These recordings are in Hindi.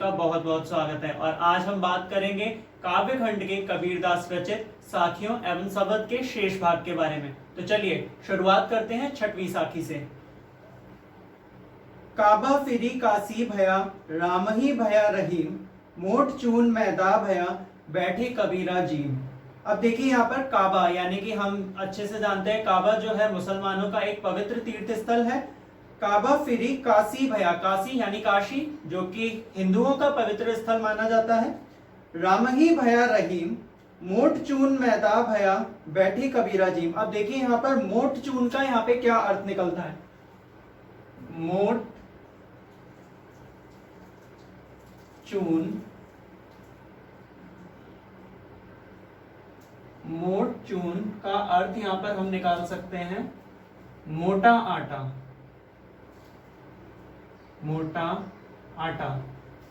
का बहुत बहुत स्वागत है। और आज हम बात करेंगे काव्य खंड के कबीरदास रचित साखियों एवं शबद के शेष भाग के बारे में। तो चलिए शुरुआत करते हैं छठवीं साखी से। काबा फिरी काशी भया राम ही भया रहीम, मोट चून मैदा भया बैठे कबीरा जीम। अब देखिए यहाँ पर काबा यानी कि हम अच्छे से जानते हैं काबा जो है मुसलमानों का एक पवित्र तीर्थ स्थल है। काबा फिरी काशी भया, काशी यानी काशी जो कि हिंदुओं का पवित्र स्थल माना जाता है। राम ही भया रहीम, मोट चून मैदा भया बैठी कबीरा जीम। अब देखिए यहाँ पर मोट चून का यहाँ पे क्या अर्थ निकलता है। मोट चून, मोट चून का अर्थ यहां पर हम निकाल सकते हैं मोटा आटा। मोटा आटा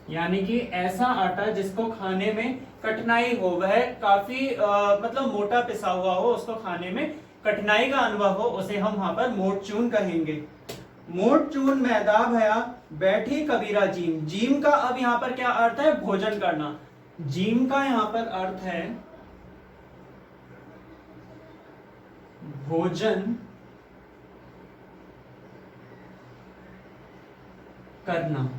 यानी कि ऐसा आटा जिसको खाने में कठिनाई हो, वह काफी मतलब मोटा पिसा हुआ हो, उसको खाने में कठिनाई का अनुभव हो, उसे हम वहां पर मोट चून कहेंगे। मोट चून मैदा भया बैठी कबीरा जीम। जीम का अब यहां पर क्या अर्थ है? भोजन करना। जीम का यहां पर अर्थ है भोजन करना।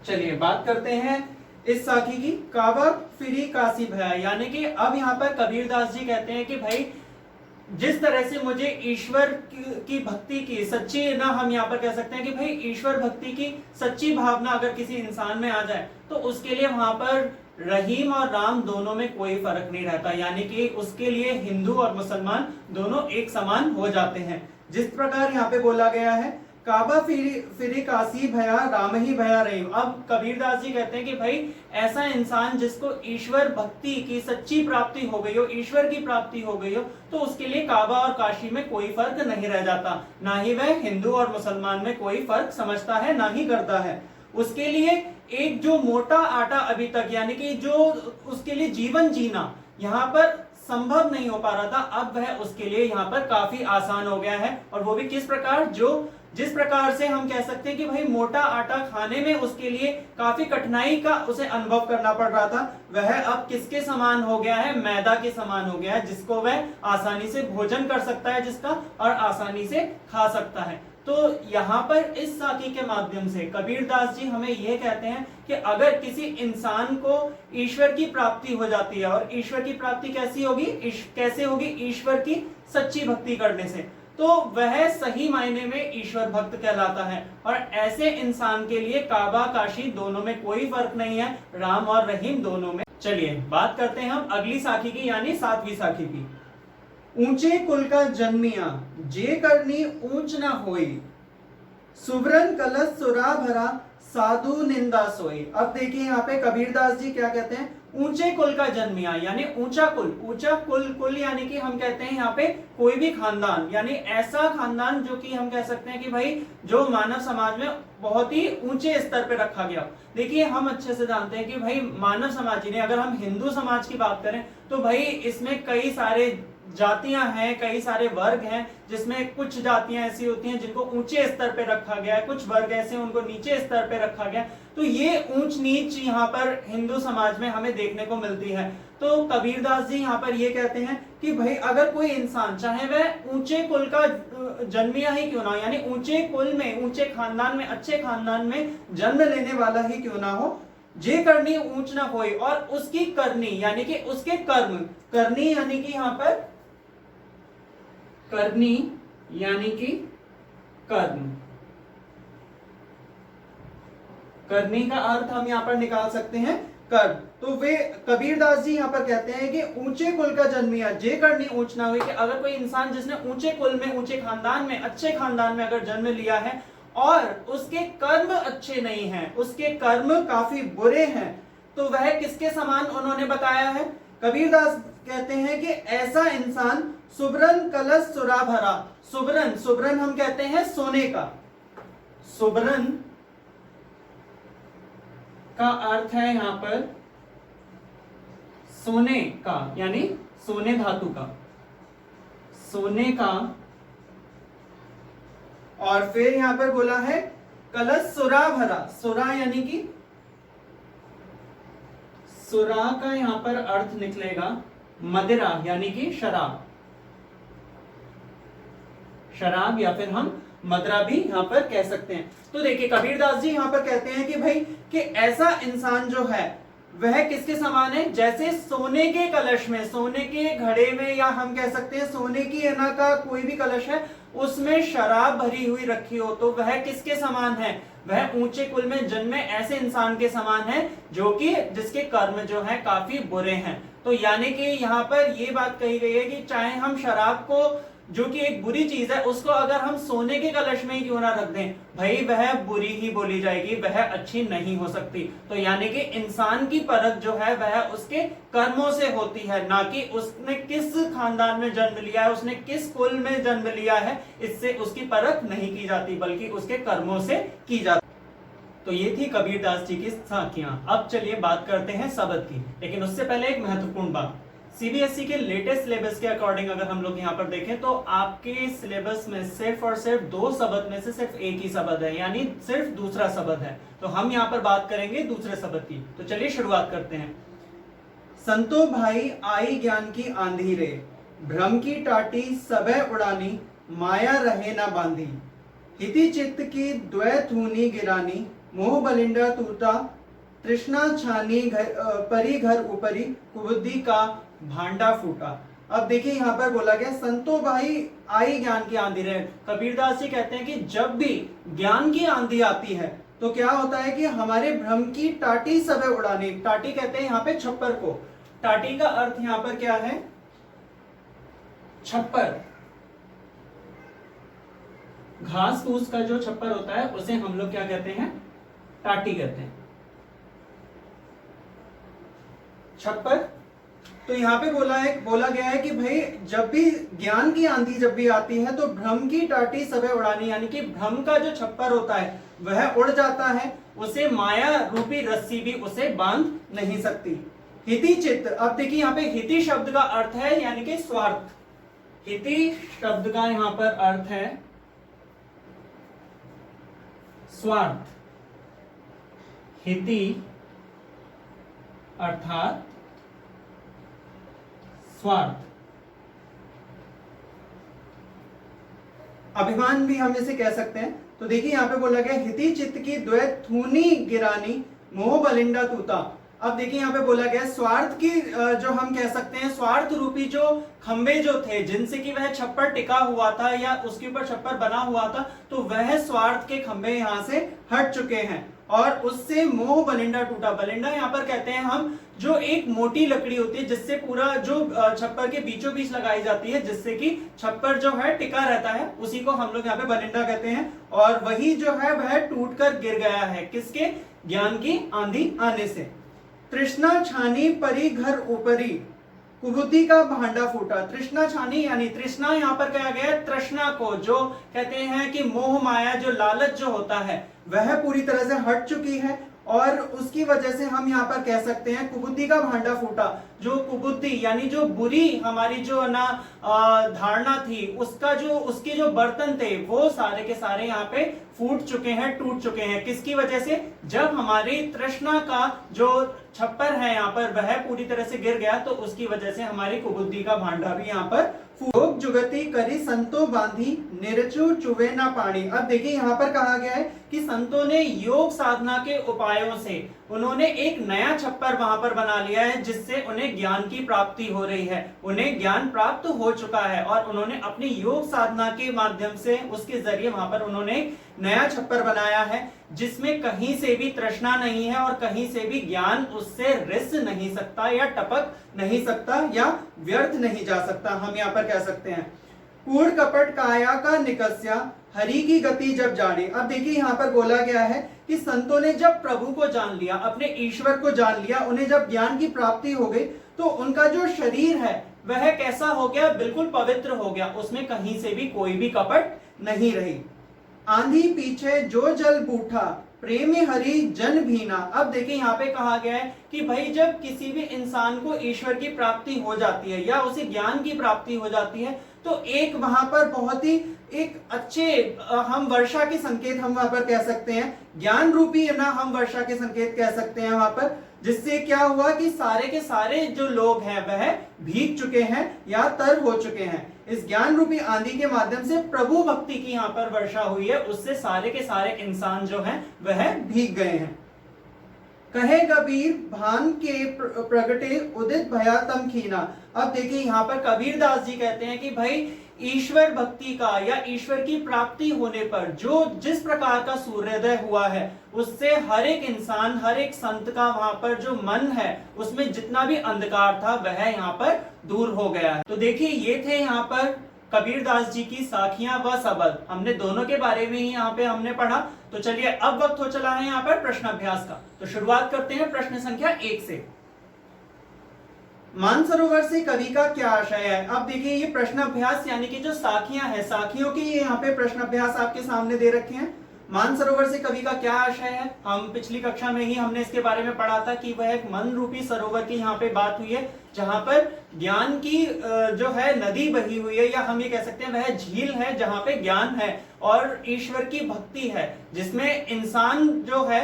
चलिए बात करते हैं इस साखी की। काबा फिरी काशी भया यानी कि अब यहां पर कबीरदास जी कहते हैं कि भाई जिस तरह से मुझे ईश्वर की भक्ति की सच्ची, ना हम यहाँ पर कह सकते हैं कि भाई ईश्वर भक्ति की सच्ची भावना अगर किसी इंसान में आ जाए तो उसके लिए वहां पर रहीम और राम दोनों में कोई फर्क नहीं रहता, यानी कि उसके लिए हिंदू और मुसलमान दोनों एक समान हो जाते हैं। जिस प्रकार यहाँ पे बोला गया है काबा फिरी काशी भया राम ही भया रहीम। अब कबीरदास जी कहते हैं कि भाई ऐसा इंसान जिसको ईश्वर भक्ति की सच्ची प्राप्ति हो गई हो, ईश्वर की प्राप्ति हो गई हो, तो उसके लिए काबा और काशी में कोई फर्क नहीं रह जाता। ना ही वह हिंदू और मुसलमान में कोई फर्क समझता है, ना ही करता है। उसके लिए एक जो मोटा आटा अभी तक यानी कि जो उसके लिए जीवन जीना यहाँ पर संभव नहीं हो पा रहा था, अब वह उसके लिए यहाँ पर काफी आसान हो गया है। और वो भी किस प्रकार? जिस प्रकार से हम कह सकते हैं कि भाई मोटा आटा खाने में उसके लिए काफी कठिनाई का उसे अनुभव करना पड़ रहा था, वह अब किसके समान हो गया है? मैदा के समान हो गया है, जिसको वह आसानी से भोजन कर सकता है, जिसका और आसानी से खा सकता है। तो यहाँ पर इस साखी के माध्यम से कबीरदास जी हमें यह कहते हैं कि अगर किसी इंसान को ईश्वर की प्राप्ति हो जाती है, और ईश्वर की प्राप्ति कैसी होगी? कैसे होगी? ईश्वर की सच्ची भक्ति करने से, तो वह सही मायने में ईश्वर भक्त कहलाता है। और ऐसे इंसान के लिए काबा काशी दोनों में कोई फर्क नहीं है, राम और रहीम दोनों में। चलिए बात करते हैं हम अगली साखी की, यानी सातवीं साखी की। ऊंचे कुल का जन्मिया जे करनी ऊंच न होई, सुवरन कलश सुरा भरा साधु निंदा सोई। अब देखिए यहाँ पे कबीरदास जी क्या कहते हैं? ऊंचे कुल का जन्मिया यानी ऊंचा कुल। ऊंचा कुल यानी कि हम कहते हैं यहाँ पे कोई भी खानदान, यानी ऐसा खानदान जो कि हम कह सकते हैं कि भाई जो मानव समाज में बहुत ही ऊंचे स्तर पे रखा गया। देखिए हम अच्छे से जानते हैं कि भाई मानव समाज ही नहीं, अगर हम हिंदू समाज की बात करें तो भाई इसमें कई सारे जातियां हैं, कई सारे वर्ग हैं, जिसमें कुछ जातियां ऐसी होती हैं जिनको ऊंचे स्तर पे रखा गया है, कुछ वर्ग ऐसे उनको नीचे स्तर पे रखा गया। तो ये ऊंच नीच यहाँ पर हिंदू समाज में हमें देखने को मिलती है। तो कबीरदास जी यहाँ पर ये कहते हैं कि भाई अगर कोई इंसान चाहे वह ऊंचे कुल का जन्मिया ही क्यों ना हो, यानी ऊंचे कुल में, ऊंचे खानदान में, अच्छे खानदान में जन्म लेने वाला ही क्यों ना हो, जे करनी ऊंच ना होई, और उसकी करनी यानी कि उसके कर्म, करनी यानी कि यहाँ पर करनी यानी कि कर्म, करनी का अर्थ हम यहाँ पर निकाल सकते हैं कर्म। तो वे कबीरदास जी यहाँ पर कहते हैं कि ऊंचे कुल का जन्मिया जे करनी ऊंच ना हुई, कि अगर कोई इंसान जिसने ऊंचे कुल में, ऊंचे खानदान में, अच्छे खानदान में अगर जन्म लिया है और उसके कर्म अच्छे नहीं हैं, उसके कर्म काफी बुरे हैं, तो वह किसके समान उन्होंने बताया है? कबीरदास कहते हैं कि ऐसा इंसान सुबरन कलश सुरा भरा। सुबरन हम कहते हैं सोने का। सुबरन का अर्थ है यहां पर सोने का, यानी सोने धातु का, सोने का। और फिर यहां पर बोला है कलश सुरा भरा, सुरा यानी कि सुरा का यहां पर अर्थ निकलेगा मदिरा यानी कि शराब, शराब या फिर हम मदिरा भी यहां पर कह सकते हैं। तो देखिए कबीरदास जी यहां पर कहते हैं कि भाई कि ऐसा इंसान जो है वह किसके समान है, जैसे सोने के कलश में, सोने के घड़े में, या हम कह सकते हैं सोने की एना का कोई भी कलश है उसमें शराब भरी हुई रखी हो, तो वह किसके समान है, वह ऊंचे कुल में जन्मे ऐसे इंसान के समान है जो कि जिसके कर्म जो है काफी बुरे हैं। तो यानी कि यहाँ पर ये बात कही गई है कि चाहे हम शराब को, जो कि एक बुरी चीज है, उसको अगर हम सोने के कलश में ही क्यों ना रख दें, भाई वह बुरी ही बोली जाएगी, वह अच्छी नहीं हो सकती। तो यानी कि इंसान की परख जो है वह उसके कर्मों से होती है, ना कि उसने किस खानदान में जन्म लिया है, उसने किस कुल में जन्म लिया है, इससे उसकी परख नहीं की जाती बल्कि उसके कर्मों से की जाती। तो ये थी कबीरदास जी की साखियां। अब चलिए बात करते हैं शब्द की, लेकिन उससे पहले एक महत्वपूर्ण बात, सीबीएसई के लेटेस्ट सिलेबस के अकॉर्डिंग अगर हम लोग यहाँ पर देखें तो आपके सिलेबस में सिर्फ और सिर्फ 2 शब्द में से सिर्फ एक ही शब्द है, यानी सिर्फ दूसरा शब्द है। तो हम यहाँ पर बात करेंगे दूसरे शब्द की। तो चलिए शुरुआत करते हैं। संतो भाई आई ज्ञान की आंधी रे, भ्रम की टाटी सबे उड़ानी, माया रहे ना बांधी, हिति चित्त की द्वैथूनी गिरानी, मोह बलिंडा तूता, तृष्णा छानी परी घर ऊपरी, कुबुद्धि का भांडा फूटा। अब देखिए यहां पर बोला गया संतो भाई आई ज्ञान की आंधी रे। कबीरदास जी कहते हैं कि जब भी ज्ञान की आंधी आती है तो क्या होता है कि हमारे भ्रम की टाटी सबे उड़ानी, टाटी कहते हैं यहाँ पे छप्पर को, टाटी का अर्थ यहां पर क्या है, छप्पर, घास फूस का जो छप्पर होता है उसे हम लोग क्या कहते हैं, टाटी कहते हैं, छप्पर। तो यहाँ पे बोला गया है कि भाई जब भी ज्ञान की आंधी जब भी आती है तो भ्रम की टाटी सबे उड़ानी, यानी कि भ्रम का जो छप्पर होता है वह उड़ जाता है, उसे माया रूपी रस्सी भी उसे बांध नहीं सकती। हिति चित्त, अब देखिए यहाँ पे हिति शब्द का अर्थ है यानी कि स्वार्थ, हिति शब्द का यहाँ पर अर्थ है स्वार्थ, हिति अर्थात स्वार्थ, अभिमान भी हम इसे कह सकते हैं। तो देखिए यहां पे बोला गया हिति चित्त की द्वैथूनी गिरानी, मोह बलिंडा तूता। अब देखिए यहाँ पे बोला गया स्वार्थ की जो हम कह सकते हैं स्वार्थ रूपी जो खंबे जो थे जिनसे कि वह छप्पर टिका हुआ था या उसके ऊपर छप्पर बना हुआ था, तो वह स्वार्थ के खंबे यहां से हट चुके हैं और उससे मोह बलिंडा टूटा। बलिंडा यहाँ पर कहते हैं हम जो एक मोटी लकड़ी होती है जिससे पूरा जो छप्पर के बीचों बीच लगाई जाती है जिससे कि छप्पर जो है टिका रहता है, उसी को हम लोग यहाँ पे बलिंडा कहते हैं। और वही जो है वह टूटकर गिर गया है, किसके, ज्ञान की आंधी आने से। तृष्णा छानी परी घर ऊपरी, कुबुद्धि का भांडा फूटा। तृष्णा छानी यानी तृष्णा यहाँ पर कहा गया तृष्णा को, जो कहते हैं कि मोह माया जो लालच जो होता है वह पूरी तरह से हट चुकी है और उसकी वजह से हम यहाँ पर कह सकते हैं कुबुद्धि का भांडा फूटा। जो कुबुद्धि यानी जो बुरी हमारी जो ना धारणा थी उसका जो उसके जो बर्तन थे वो सारे के सारे यहाँ पे फूट चुके हैं, टूट चुके हैं। किसकी वजह से, जब हमारी तृष्णा का जो छप्पर है यहाँ पर वह पूरी तरह से गिर गया तो उसकी वजह से हमारी कुबुद्धि का भांडा भी यहाँ पर योग जुगति करी संतो बांधी, निरचु चुवे ना पानी। अब देखिए यहाँ पर कहा गया है कि संतों ने योग साधना के उपायों से उन्होंने एक नया छप्पर वहां पर बना लिया है जिससे उन्हें ज्ञान की प्राप्ति हो रही है, उन्हें ज्ञान प्राप्त हो चुका है और उन्होंने अपनी योग साधना के माध्यम से उसके जरिए वहां पर उन्होंने नया छप्पर बनाया है जिसमें कहीं से भी तृष्णा नहीं है और कहीं से भी ज्ञान उससे रिस नहीं सकता या टपक नहीं सकता या व्यर्थ नहीं जा सकता, हम यहाँ पर कह सकते हैं। कूड़ कपट काया का निकस्या, हरि की गति जब जाने। अब देखिए यहाँ पर बोला गया है कि संतों ने जब प्रभु को जान लिया, अपने ईश्वर को जान लिया, उन्हें जब ज्ञान की प्राप्ति हो गई तो उनका जो शरीर है वह कैसा हो गया, बिल्कुल पवित्र हो गया, उसमें कहीं से भी कोई भी कपट नहीं रही। आंधी पीछे जो जल बूठा, प्रेमी हरि जन भीना। अब देखिए यहाँ पे कहा गया है कि भाई जब किसी भी इंसान को ईश्वर की प्राप्ति हो जाती है या उसे ज्ञान की प्राप्ति हो जाती है तो एक वहां पर बहुत ही एक अच्छे हम वर्षा के संकेत हम वहां पर कह सकते हैं, ज्ञान रूपी है ना, हम वर्षा के संकेत कह सकते हैं वहां पर, जिससे क्या हुआ कि सारे के सारे जो लोग हैं वह भीग चुके हैं या तर हो चुके हैं। इस ज्ञान रूपी आंधी के माध्यम से प्रभु भक्ति की यहाँ पर वर्षा हुई है, उससे सारे के सारे इंसान जो हैं वह भीग गए हैं। कहे कबीर भान के प्रगटे उदित भया तम खीना। अब देखिए यहाँ पर कबीर दास जी कहते हैं कि भाई ईश्वर भक्ति का या ईश्वर की प्राप्ति होने पर जो जिस प्रकार का सूर्योदय हुआ है, उससे हर एक इंसान, हर एक संत का वहां पर जो मन है उसमें जितना भी अंधकार था वह यहाँ पर दूर हो गया है। तो देखिए ये थे यहाँ पर कबीर दास जी की साखियां व सबद, हमने दोनों के बारे में ही यहाँ पे हमने पढ़ा। तो चलिए अब वक्त हो चला है यहाँ पर प्रश्न अभ्यास का। तो शुरुआत करते हैं प्रश्न संख्या 1 से। मानसरोवर से कवि का क्या आशय है। अब देखिए ये प्रश्न अभ्यास यानी कि जो साखियां हैं, साखियों की यहाँ पे प्रश्न अभ्यास आपके सामने दे रखे हैं। मानसरोवर से कवि का क्या आशय है, हम पिछली कक्षा में ही हमने इसके बारे में पढ़ा था कि वह एक मन रूपी सरोवर की यहाँ पे बात हुई है, जहां पर ज्ञान की जो है नदी बही हुई है, या हम ये कह सकते हैं वह झील है जहां पे ज्ञान है और ईश्वर की भक्ति है, जिसमें इंसान जो है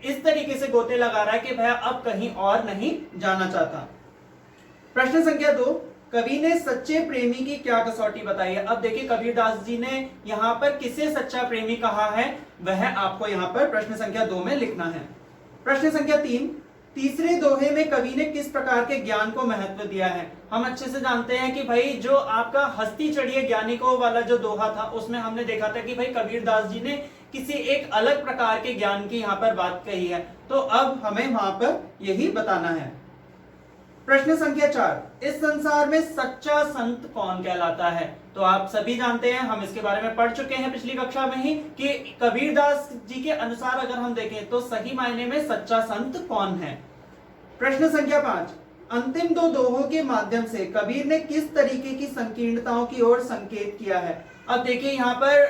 इस तरीके से गोते लगा रहा है कि वह अब कहीं और नहीं जाना चाहता। प्रश्न संख्या 2, कवि ने सच्चे प्रेमी की क्या कसौटी बताई है। अब देखिए कबीरदास जी ने यहाँ पर किसे सच्चा प्रेमी कहा है, वह आपको यहाँ पर प्रश्न संख्या 2 में लिखना है। प्रश्न संख्या 3, तीसरे दोहे में कवि ने किस प्रकार के ज्ञान को महत्व दिया है। हम अच्छे से जानते हैं कि भाई जो आपका हस्ती चढ़िए ज्ञानिकों वाला जो दोहा था, उसमें हमने देखा था कि भाई कबीरदास जी ने किसी एक अलग प्रकार के ज्ञान की यहाँ पर बात कही है। तो अब हमें वहां पर यही बताना है। प्रश्न संख्या 4, इस संसार में सच्चा संत कौन कहलाता है। तो आप सभी जानते हैं, हम इसके बारे में पढ़ चुके हैं पिछली कक्षा में ही, कि कबीरदास जी के अनुसार अगर हम देखें तो सही मायने में सच्चा संत कौन है। प्रश्न संख्या 5, अंतिम 2 दोहों के माध्यम से कबीर ने किस तरीके की संकीर्णताओं की ओर संकेत किया है। अब देखिए यहाँ पर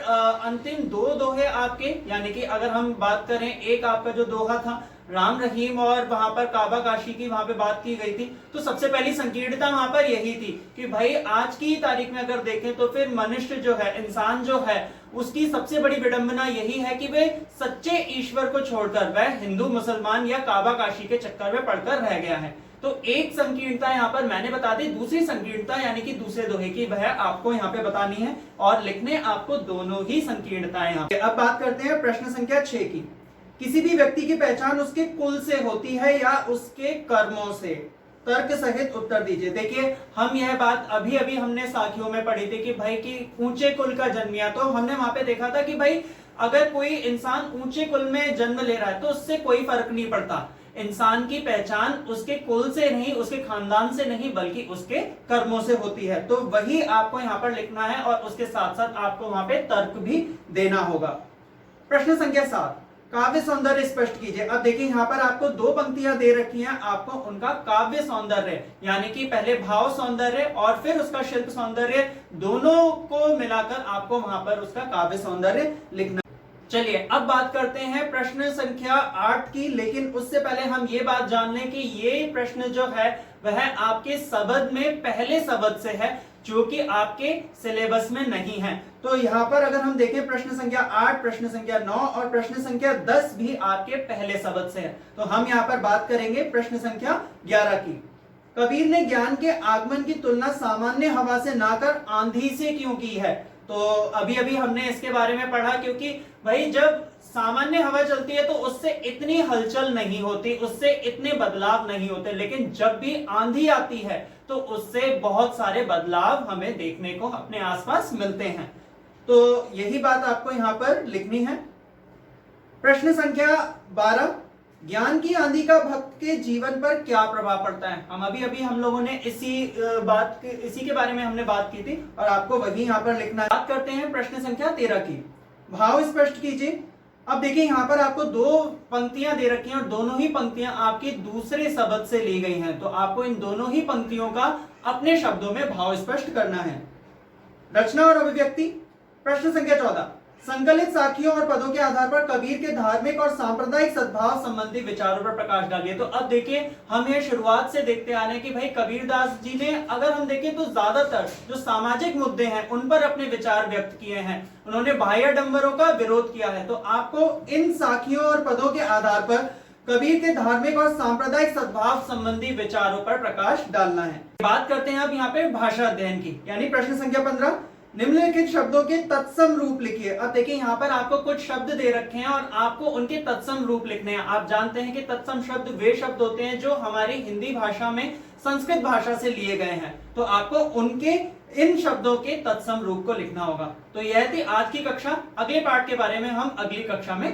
अंतिम 2 दोहे आपके, यानी कि अगर हम बात करें, एक आपका जो दोहा था राम रहीम और वहां पर काबा काशी की वहां पे बात की गई थी, तो सबसे पहली संकीर्णता वहां पर यही थी कि भाई आज की तारीख में अगर देखें तो फिर मनुष्य जो है, इंसान जो है, उसकी सबसे बड़ी विडंबना यही है कि वे सच्चे ईश्वर को छोड़कर वह हिंदू मुसलमान या काबा काशी के चक्कर में पड़कर रह गया है। तो एक संकीर्णता यहाँ पर मैंने बता दी, दूसरी संकीर्णता यानी कि दूसरे दोहे की वह आपको यहाँ पे बतानी है और लिखने आपको दोनों ही संकीर्णताएं यहाँ पे। अब बात करते हैं प्रश्न संख्या 6 की। किसी भी व्यक्ति की पहचान उसके कुल से होती है या उसके कर्मों से। तर्क सहित उत्तर दीजिए। देखिए हम यह बात अभी अभी हमने साखियों में पढ़ी थी कि भाई कि ऊंचे कुल का जन्मिया, तो हमने वहां पे देखा था कि भाई अगर कोई इंसान ऊंचे कुल में जन्म ले रहा है तो उससे कोई फर्क नहीं पड़ता। इंसान की पहचान उसके कुल से नहीं, उसके खानदान से नहीं, बल्कि उसके कर्मों से होती है। तो वही आपको यहाँ पर लिखना है और उसके साथ साथ आपको वहां पे तर्क भी देना होगा। प्रश्न संख्या 7, काव्य सौंदर्य स्पष्ट कीजिए। अब देखिए यहाँ पर आपको 2 पंक्तियां दे रखी हैं, आपको उनका काव्य सौंदर्य यानी कि पहले भाव सौंदर्य और फिर उसका शिल्प सौंदर्य, दोनों को मिलाकर आपको वहां पर उसका काव्य सौंदर्य लिखना। चलिए अब बात करते हैं प्रश्न संख्या 8 की, लेकिन उससे पहले हम ये बात जान लें कि ये प्रश्न जो है वह आपके शब्द में पहले शब्द से है, जो कि आपके सिलेबस में नहीं है। तो यहाँ पर अगर हम देखें प्रश्न संख्या 8, प्रश्न संख्या 9 और प्रश्न संख्या 10 भी आपके पहले शब्द से है। तो हम यहाँ पर बात करेंगे प्रश्न संख्या 11 की। कबीर ने ज्ञान के आगमन की तुलना सामान्य हवा से ना कर आंधी से क्यों की है। तो अभी अभी हमने इसके बारे में पढ़ा, क्योंकि भाई जब सामान्य हवा चलती है तो उससे इतनी हलचल नहीं होती, उससे इतने बदलाव नहीं होते, लेकिन जब भी आंधी आती है तो उससे बहुत सारे बदलाव हमें देखने को अपने आसपास मिलते हैं। तो यही बात आपको यहां पर लिखनी है। प्रश्न संख्या 12, ज्ञान की आंधी का भक्त के जीवन पर क्या प्रभाव पड़ता है। हम अभी हम लोगों ने इसी के बारे में हमने बात की थी और आपको वही यहाँ पर लिखना है। बात करते हैं प्रश्न संख्या 13 की। भाव स्पष्ट कीजिए। अब देखिए यहाँ पर आपको 2 पंक्तियां दे रखी हैं और दोनों ही पंक्तियां आपकी दूसरे शब्द से ली गई हैं, तो आपको इन दोनों ही पंक्तियों का अपने शब्दों में भाव स्पष्ट करना है। रचना और अभिव्यक्ति। प्रश्न संख्या 14, संकलित साखियों और पदों के आधार पर कबीर के धार्मिक और सांप्रदायिक सद्भाव संबंधी विचारों पर प्रकाश डालिए। तो अब देखिए हम ये शुरुआत से देखते आ रहे हैं कि भाई कबीरदास जी ने, अगर हम देखें तो ज्यादातर जो सामाजिक मुद्दे हैं उन पर अपने विचार व्यक्त किए हैं। उन्होंने बाह्य डंबरों का विरोध किया है। तो आपको इन साखियों और पदों के आधार पर कबीर के धार्मिक और सांप्रदायिक सद्भाव संबंधी विचारों पर प्रकाश डालना है। बात करते हैं अब यहाँ पे भाषा अध्ययन की, यानी प्रश्न संख्या 15, निम्नलिखित शब्दों के तत्सम रूप लिखिए। अब देखिए यहाँ पर आपको कुछ शब्द दे रखे हैं और आपको उनके तत्सम रूप लिखने हैं। आप जानते हैं कि तत्सम शब्द वे शब्द होते हैं जो हमारी हिंदी भाषा में संस्कृत भाषा से लिए गए हैं। तो आपको उनके इन शब्दों के तत्सम रूप को लिखना होगा। तो यह थी आज की कक्षा। अगले पाठ के बारे में हम अगली कक्षा में